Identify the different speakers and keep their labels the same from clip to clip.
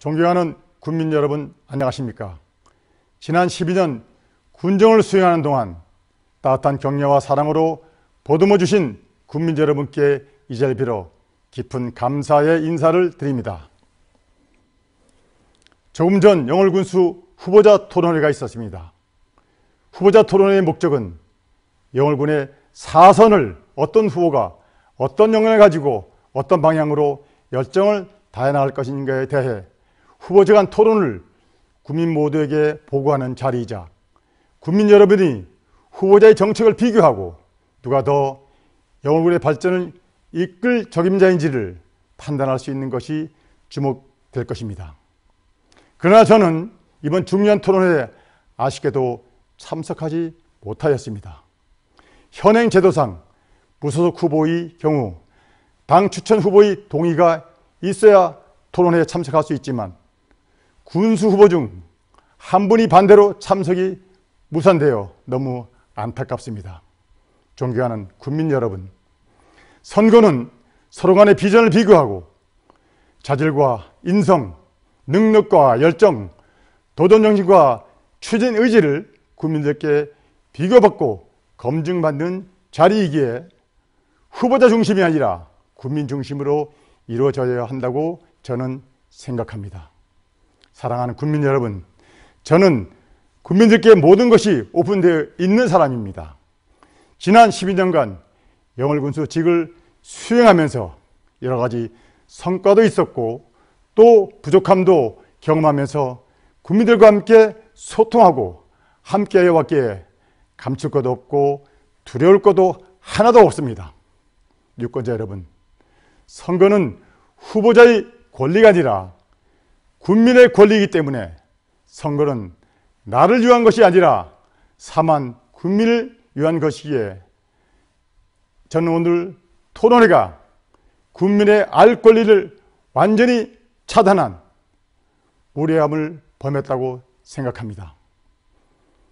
Speaker 1: 존경하는 국민 여러분, 안녕하십니까? 지난 12년 군정을 수행하는 동안 따뜻한 격려와 사랑으로 보듬어 주신 국민 여러분께 이 자리를 빌어 깊은 감사의 인사를 드립니다. 조금 전 영월군수 후보자 토론회가 있었습니다. 후보자 토론회의 목적은 영월군의 사선을 어떤 후보가 어떤 역량을 가지고 어떤 방향으로 열정을 다해 나갈 것인가에 대해 후보자 간 토론을 국민 모두에게 보고하는 자리이자 국민 여러분이 후보자의 정책을 비교하고 누가 더 영월군의 발전을 이끌 적임자인지를 판단할 수 있는 것이 주목될 것입니다. 그러나 저는 이번 중요한 토론회에 아쉽게도 참석하지 못하였습니다. 현행 제도상 무소속 후보의 경우 당 추천 후보의 동의가 있어야 토론회에 참석할 수 있지만 군수 후보 중 한 분이 반대로 참석이 무산되어 너무 안타깝습니다. 존경하는 국민 여러분, 선거는 서로 간의 비전을 비교하고 자질과 인성, 능력과 열정, 도전정신과 추진 의지를 국민들께 비교받고 검증받는 자리이기에 후보자 중심이 아니라 국민 중심으로 이루어져야 한다고 저는 생각합니다. 사랑하는 국민 여러분, 저는 국민들께 모든 것이 오픈되어 있는 사람입니다. 지난 12년간 영월군수직을 수행하면서 여러 가지 성과도 있었고 또 부족함도 경험하면서 국민들과 함께 소통하고 함께 해왔기에 감출 것도 없고 두려울 것도 하나도 없습니다. 유권자 여러분, 선거는 후보자의 권리가 아니라 국민의 권리이기 때문에 선거는 나를 위한 것이 아니라 사만 국민을 위한 것이기에 저는 오늘 토론회가 국민의 알 권리를 완전히 차단한 무례함을 범했다고 생각합니다.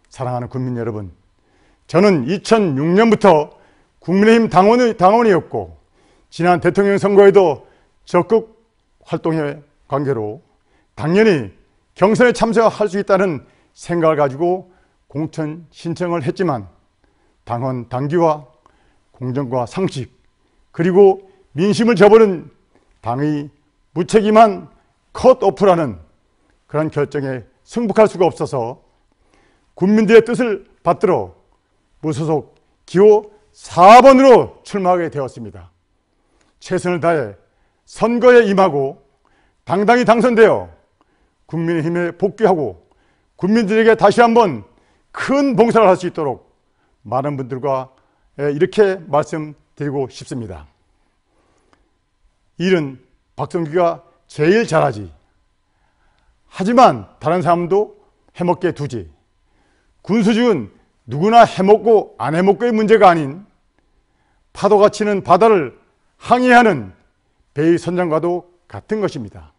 Speaker 1: 사랑하는 국민 여러분, 저는 2006년부터 국민의힘 당원이었고 지난 대통령 선거에도 적극 활동의 관계로 당연히 경선에 참석할 수 있다는 생각을 가지고 공천 신청을 했지만 당원 당규와 공정과 상식 그리고 민심을 저버린 당의 무책임한 컷오프라는 그런 결정에 승복할 수가 없어서 국민들의 뜻을 받들어 무소속 기호 4번으로 출마하게 되었습니다. 최선을 다해 선거에 임하고 당당히 당선되어 국민의힘에 복귀하고 국민들에게 다시 한번 큰 봉사를 할 수 있도록 많은 분들과 이렇게 말씀드리고 싶습니다. 일은 박성규가 제일 잘하지. 하지만 다른 사람도 해먹게 두지. 군수직은 누구나 해먹고 안 해먹고의 문제가 아닌 파도가 치는 바다를 항해하는 배의 선장과도 같은 것입니다.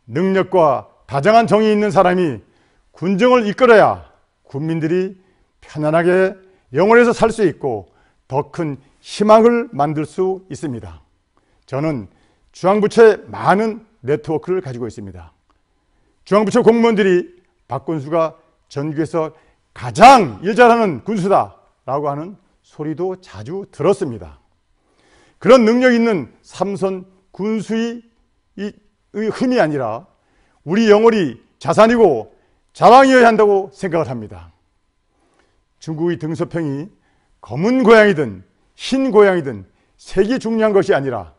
Speaker 1: 능력과 다정한 정이 있는 사람이 군정을 이끌어야 국민들이 편안하게 영월에서 살 수 있고 더 큰 희망을 만들 수 있습니다. 저는 중앙부처에 많은 네트워크를 가지고 있습니다. 중앙부처 공무원들이 박군수가 전국에서 가장 일 잘하는 군수다라고 하는 소리도 자주 들었습니다. 그런 능력 있는 삼선 군수의 흠이 아니라 우리 영월이 자산이고 자랑이어야 한다고 생각을 합니다. 중국의 등소평이 검은 고양이든 흰 고양이든 색이 중요한 것이 아니라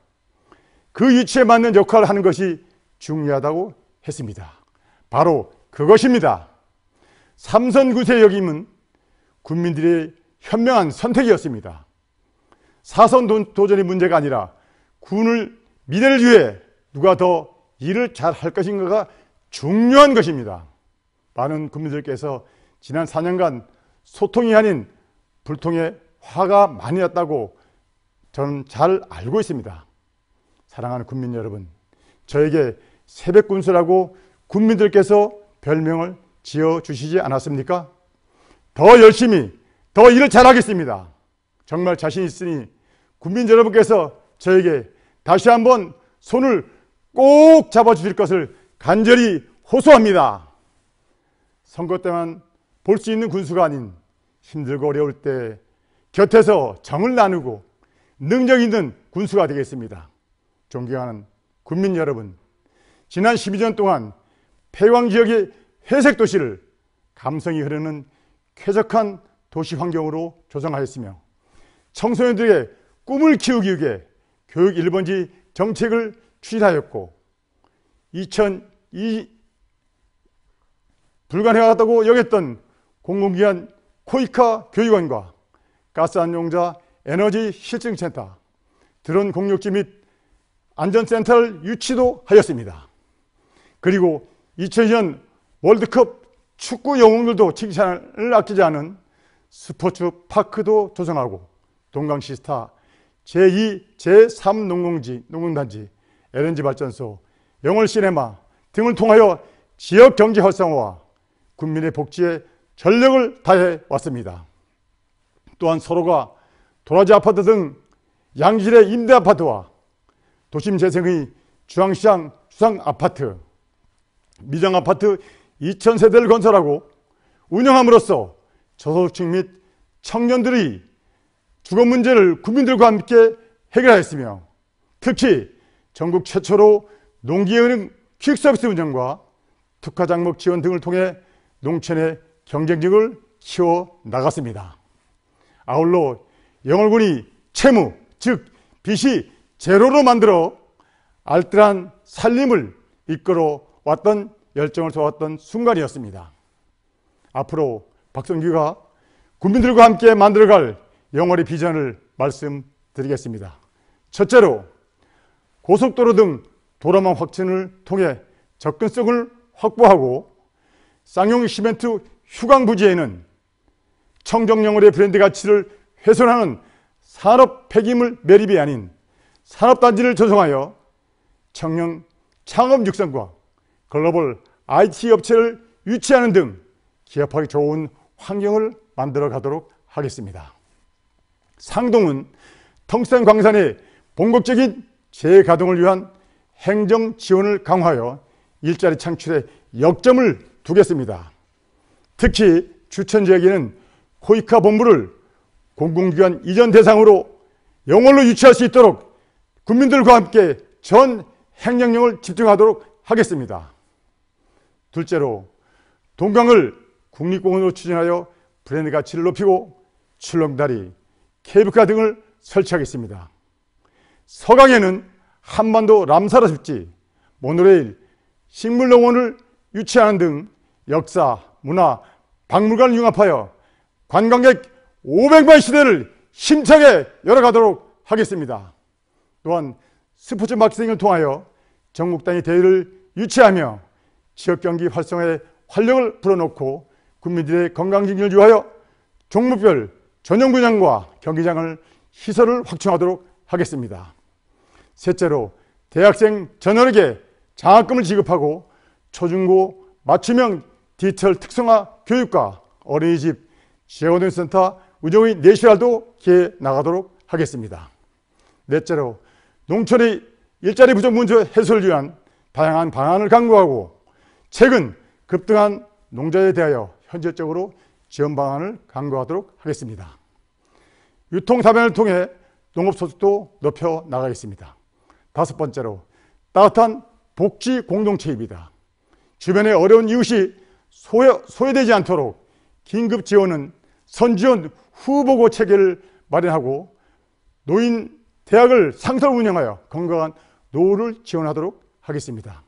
Speaker 1: 그 위치에 맞는 역할을 하는 것이 중요하다고 했습니다. 바로 그것입니다. 삼선구세 역임은 국민들의 현명한 선택이었습니다. 사선 도전이 문제가 아니라 군을 미래를 위해 누가 더 일을 잘 할 것인가가 중요한 것입니다. 많은 국민들께서 지난 4년간 소통이 아닌 불통의 화가 많이 났다고 저는 잘 알고 있습니다. 사랑하는 국민 여러분, 저에게 새벽군수라고 국민들께서 별명을 지어주시지 않았습니까? 더 열심히 더 일을 잘하겠습니다. 정말 자신 있으니 국민 여러분께서 저에게 다시 한번 손을 꼭 잡아주실 것을 간절히 호소합니다. 선거 때만 볼 수 있는 군수가 아닌 힘들고 어려울 때 곁에서 정을 나누고 능력 있는 군수가 되겠습니다. 존경하는 국민 여러분, 지난 12년 동안 폐광 지역의 회색 도시를 감성이 흐르는 쾌적한 도시 환경으로 조성하였으며 청소년들에게 꿈을 키우기 위해 교육 1번지 정책을 추진하였고 2002 불가능하다고 여겼던 공공기관 코이카 교육원과 가스안용자 에너지 실증센터, 드론 공격지 및 안전센터를 유치도 하였습니다. 그리고 2002년 월드컵 축구 영웅들도 칭찬을 아끼지 않은 스포츠 파크도 조성하고 동강시스타 제2, 제3 농공단지, LNG 발전소, 영월 시네마 등을 통하여 지역 경제 활성화와 국민의 복지에 전력을 다해 왔습니다. 또한 서로가 도라지 아파트 등 양질의 임대 아파트와 도심 재생의 중앙시장 수상 아파트, 미정 아파트 2000세대를 건설하고 운영함으로써 저소득층 및 청년들의 주거 문제를 국민들과 함께 해결하였으며 특히 전국 최초로 농기은행 퀵서비스 운영과 특화장목 지원 등을 통해 농촌의 경쟁력을 키워 나갔습니다. 아울러 영월군이 채무, 즉 빚이 제로로 만들어 알뜰한 살림을 이끌어 왔던 열정을 쏘았던 순간이었습니다. 앞으로 박성규가 국민들과 함께 만들어갈 영월의 비전을 말씀드리겠습니다. 첫째로 고속도로 등 도로망 확충을 통해 접근성을 확보하고 쌍용 시멘트 휴강 부지에는 청정영월의 브랜드 가치를 훼손하는 산업 폐기물 매립이 아닌 산업단지를 조성하여 청년 창업 육성과 글로벌 IT 업체를 유치하는 등 기업하기 좋은 환경을 만들어 가도록 하겠습니다. 상동은 텅스텐 광산의 본격적인 재가동을 위한 행정 지원을 강화하여 일자리 창출에 역점을 두겠습니다. 특히 주천지역에는 코이카 본부를 공공기관 이전 대상으로 영월로 유치할 수 있도록 국민들과 함께 전 행정력을 집중하도록 하겠습니다. 둘째로 동강을 국립공원으로 추진하여 브랜드 가치를 높이고 출렁다리, 케이블카 등을 설치하겠습니다. 서강에는 한반도 람사르 습지, 모노레일, 식물농원을 유치하는 등 역사, 문화, 박물관을 융합하여 관광객 500만 시대를 힘차게 열어가도록 하겠습니다. 또한 스포츠 마케팅을 통하여 전국 단위 대회를 유치하며 지역경기 활성화에 활력을 불어넣고 국민들의 건강증진을 위하여 종목별 전용구장과 경기장을 시설을 확충하도록 하겠습니다. 셋째로 대학생 전원에게 장학금을 지급하고 초중고 맞춤형 디지털 특성화 교육과 어린이집, 지역어린이센터 운영의 내실화도 기해 나가도록 하겠습니다. 넷째로 농촌의 일자리 부족 문제 해소를 위한 다양한 방안을 강구하고 최근 급등한 농자에 대하여 현실적으로 지원 방안을 강구하도록 하겠습니다. 유통사변을 통해 농업소득도 높여 나가겠습니다. 다섯 번째로 따뜻한 복지 공동체입니다. 주변의 어려운 이웃이 소외되지 않도록 긴급 지원은 선지원 후보고 체계를 마련하고 노인 대학을 상설 운영하여 건강한 노후를 지원하도록 하겠습니다.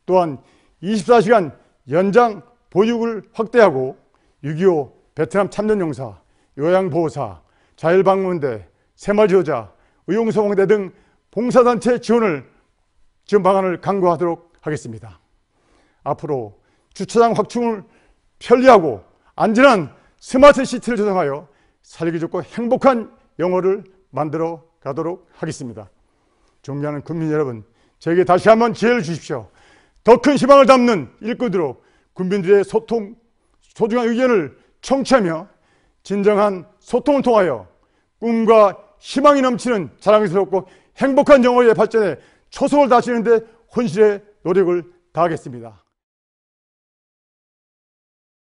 Speaker 1: 또한 24시간 연장 보육을 확대하고 6.25 베트남 참전용사, 요양보호사, 자율방문대, 새마을지도자, 의용소방대 등 봉사단체 지원 방안을 강구하도록 하겠습니다. 앞으로 주차장 확충을 편리하고 안전한 스마트 시티를 조성하여 살기 좋고 행복한 영월을 만들어 가도록 하겠습니다. 존경하는 국민 여러분, 저에게 다시 한번 기회를 주십시오. 더 큰 희망을 담는 일꾼으로 국민들의 소중한 의견을 청취하며 진정한 소통을 통하여 꿈과 희망이 넘치는 자랑스럽고 행복한 영월의 발전에 초석을 다지는 데 혼신의 노력을 다하겠습니다.